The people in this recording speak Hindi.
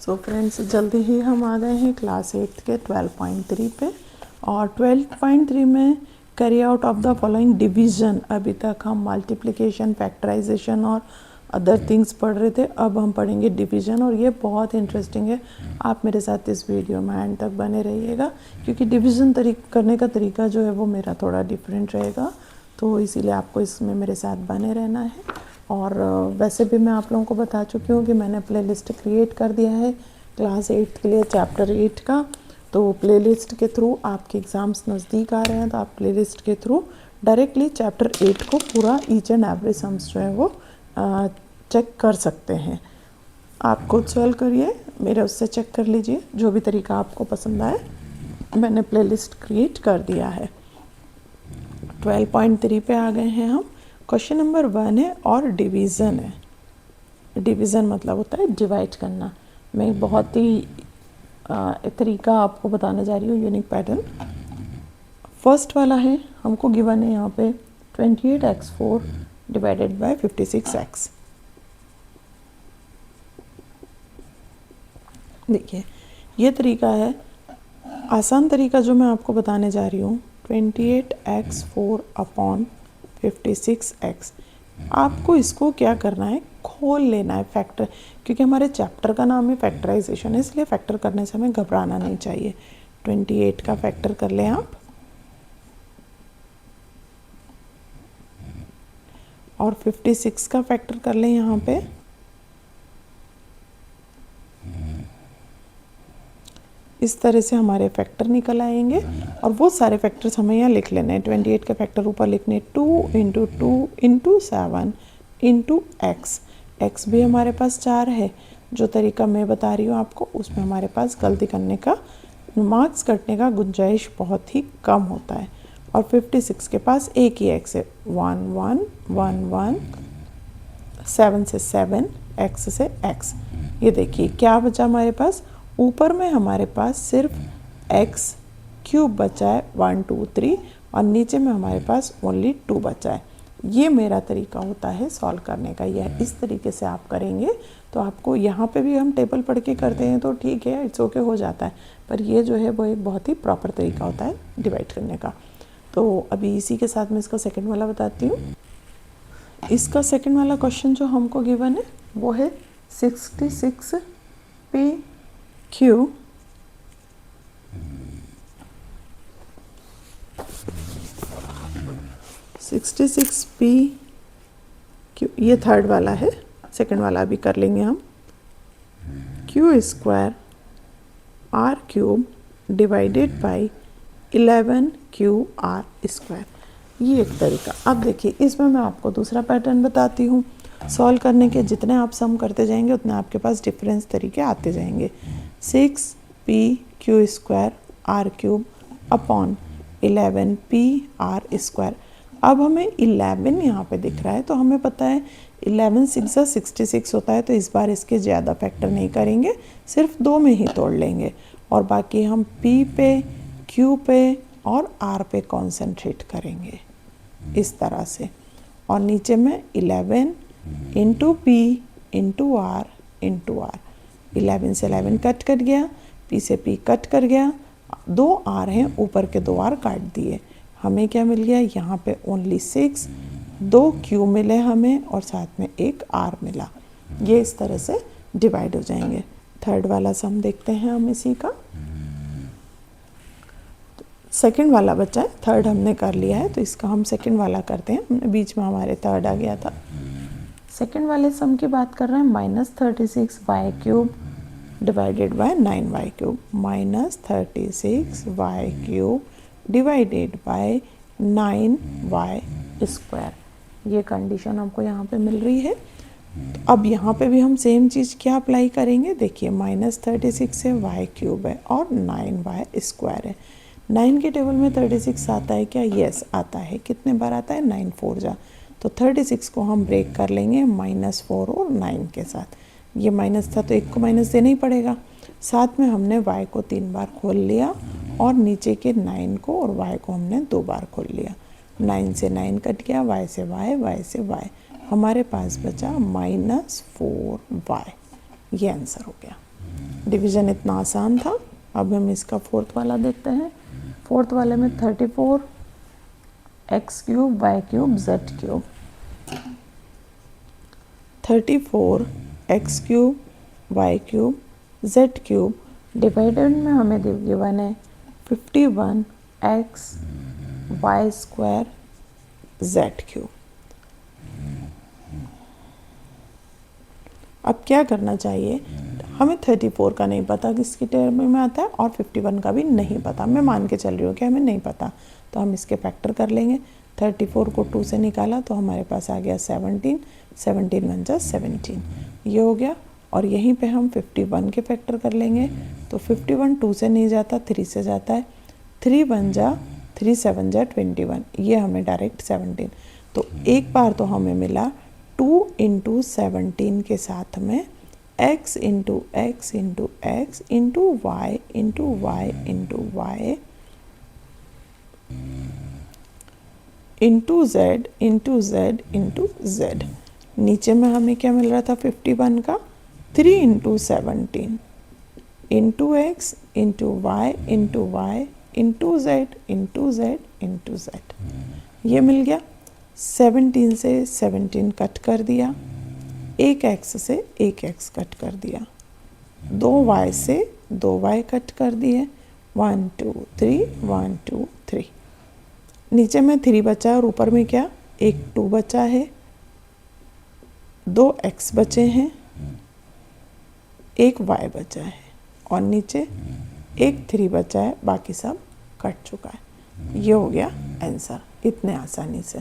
सो फ्रेंड्स, जल्दी ही हम आ गए हैं क्लास 8 के 12.3 पे। और 12.3 में carry out of the following division. अभी तक हम मल्टीप्लिकेशन, फैक्टराइजेशन और अदर थिंग्स पढ़ रहे थे। अब हम पढ़ेंगे डिवीज़न, और ये बहुत इंटरेस्टिंग है। आप मेरे साथ इस वीडियो में एंड तक बने रहिएगा, क्योंकि डिवीज़न करने का तरीका जो है वो मेरा थोड़ा डिफरेंट रहेगा, तो इसीलिए आपको इसमें मेरे साथ बने रहना है। और वैसे भी मैं आप लोगों को बता चुकी हूँ कि मैंने प्लेलिस्ट क्रिएट कर दिया है क्लास 8 के लिए, चैप्टर 8 का। तो प्लेलिस्ट के थ्रू आपके एग्ज़ाम्स नज़दीक आ रहे हैं, तो आप प्लेलिस्ट के थ्रू डायरेक्टली चैप्टर 8 को पूरा ईच एंड एवरी सम्स जो है वो चेक कर सकते हैं। आप खुद सॉल्व करिए, मेरे उससे चेक कर लीजिए, जो भी तरीका आपको पसंद आए। मैंने प्लेलिस्ट क्रिएट कर दिया है। 12.3 पे आ गए हैं हम। क्वेश्चन नंबर 1 है और डिवीज़न है। डिवीज़न मतलब होता है डिवाइड करना। मैं बहुत ही एक तरीका आपको बताने जा रही हूँ, यूनिक पैटर्न। फर्स्ट वाला है, हमको गिवन है यहाँ पे 28x4 डिवाइडेड बाय 56x। देखिए, ये तरीका है, आसान तरीका जो मैं आपको बताने जा रही हूँ। 28x4 upon 56x। आपको इसको क्या करना है, खोल लेना है फैक्टर, क्योंकि हमारे चैप्टर का नाम है फैक्टराइजेशन, इसलिए फैक्टर करने से हमें घबराना नहीं चाहिए। 28 का फैक्टर कर लें आप, और 56 का फैक्टर कर लें यहाँ पे। इस तरह से हमारे फैक्टर निकल आएंगे, और वो सारे फैक्टर्स हमें यहाँ लिख लेने हैं। 28 का फैक्टर ऊपर लिखने 2 × 2 × 7 × x। x भी हमारे पास 4 है। जो तरीका मैं बता रही हूँ आपको, उसमें हमारे पास गलती करने का, मार्क्स कटने का गुंजाइश बहुत ही कम होता है। और 56 के पास एक ही x है, 1 1 1 1, 7 से 7, x से x। ये देखिए क्या बचा हमारे पास, ऊपर में हमारे पास सिर्फ x क्यूब बचा है 1 2 3, और नीचे में हमारे पास ओनली 2 बचा है। ये मेरा तरीका होता है सॉल्व करने का। यह इस तरीके से आप करेंगे तो आपको, यहाँ पे भी हम टेबल पढ़ के करते हैं तो ठीक है, इट्स ओके, हो जाता है, पर ये जो है वो एक बहुत ही प्रॉपर तरीका होता है डिवाइड करने का। तो अभी इसी के साथ मैं इसका सेकेंड वाला बताती हूँ। इसका सेकेंड वाला क्वेश्चन जो हमको गिवन है वो है 66p⁻, 66p⁻, ये थर्ड वाला है, सेकंड वाला भी कर लेंगे हम। q² r³ divided by 11qr²। ये एक तरीका। अब देखिए, इसमें मैं आपको दूसरा पैटर्न बताती हूँ। सॉल्व करने के जितने आप सम करते जाएंगे उतने आपके पास डिफरेंस तरीके आते जाएंगे। 6p⁻² r³ upon 11p⁻r²। अब हमें 11 यहाँ पे दिख रहा है, तो हमें पता है 11 6 66 होता है, तो इस बार इसके ज़्यादा फैक्टर नहीं करेंगे, सिर्फ 2 में ही तोड़ लेंगे, और बाकी हम p पे, q पे और r पे कॉन्सेंट्रेट करेंगे इस तरह से। और नीचे में 11 × p × r × r। 11 से 11 कट गया, p से p कट कर गया, 2 r हैं, ऊपर के 2 r काट दिए। हमें क्या मिल गया, यहाँ पे ओनली 6, 2 q मिले हमें, और साथ में एक r मिला। ये इस तरह से डिवाइड हो जाएंगे। थर्ड वाला सम देखते हैं हम इसी का। सेकंड वाला बचा है, थर्ड हमने कर लिया है, तो इसका हम सेकंड वाला करते हैं। बीच में हमारे थर्ड आ गया था। सेकंड वाले सम की बात कर रहे हैं, -36y³ divided by 9y³। -36y³ divided by 9y²। ये कंडीशन हमको यहाँ पे मिल रही है। तो अब यहाँ पे भी हम सेम चीज़ क्या अप्लाई करेंगे, देखिए -36 है, y³ है और 9y² है। 9 के टेबल में 36 आता है क्या, यस आता है। कितने बार आता है, 9 4 जा, तो 36 को हम ब्रेक कर लेंगे -4 और 9 के साथ। ये माइनस था तो एक को माइनस देना ही पड़ेगा। साथ में हमने y को 3 बार खोल लिया, और नीचे के 9 को और y को हमने 2 बार खोल लिया। 9 से 9 कट गया, y से y, हमारे पास बचा -4y। ये आंसर हो गया। डिवीज़न इतना आसान था। अब हम इसका फोर्थ वाला देखते हैं। फोर्थ वाले में 34 x cube y cube z cube, 34 x cube y cube z cube divided में हमें गिवन है 51 x y square z cube. अब क्या करना चाहिए, हमें 34 का नहीं पता किसकी टर्म में आता है और 51 का भी नहीं पता। मैं मान के चल रही हूँ कि हमें नहीं पता, तो हम इसके फैक्टर कर लेंगे। 34 को 2 से निकाला तो हमारे पास आ गया 17, 17 वन जा 17, ये हो गया। और यहीं पे हम 51 के फैक्टर कर लेंगे, तो 51 2 से नहीं जाता, 3 से जाता है। 3 वन जा 3, 7 जा 21, ये हमें डायरेक्ट 17। तो एक बार तो हमें मिला 2 इंटू 17 के साथ में x into x into x into y into y into y into z into z into z. नीचे में हमें क्या मिल रहा था 51 का 3 into 17 into x into y into y into z into z into z, ये मिल गया। 17 से 17 कट कर दिया, एक एक्स से एक एक्स कट कर दिया, 2 वाई से 2 वाई कट कर दिए, 1 2 3 1 2 3। नीचे में 3 बचा और ऊपर में क्या, एक 2 बचा है, 2 एक्स बचे हैं, एक वाई बचा है और नीचे एक 3 बचा है, बाकी सब कट चुका है। ये हो गया आंसर, इतने आसानी से।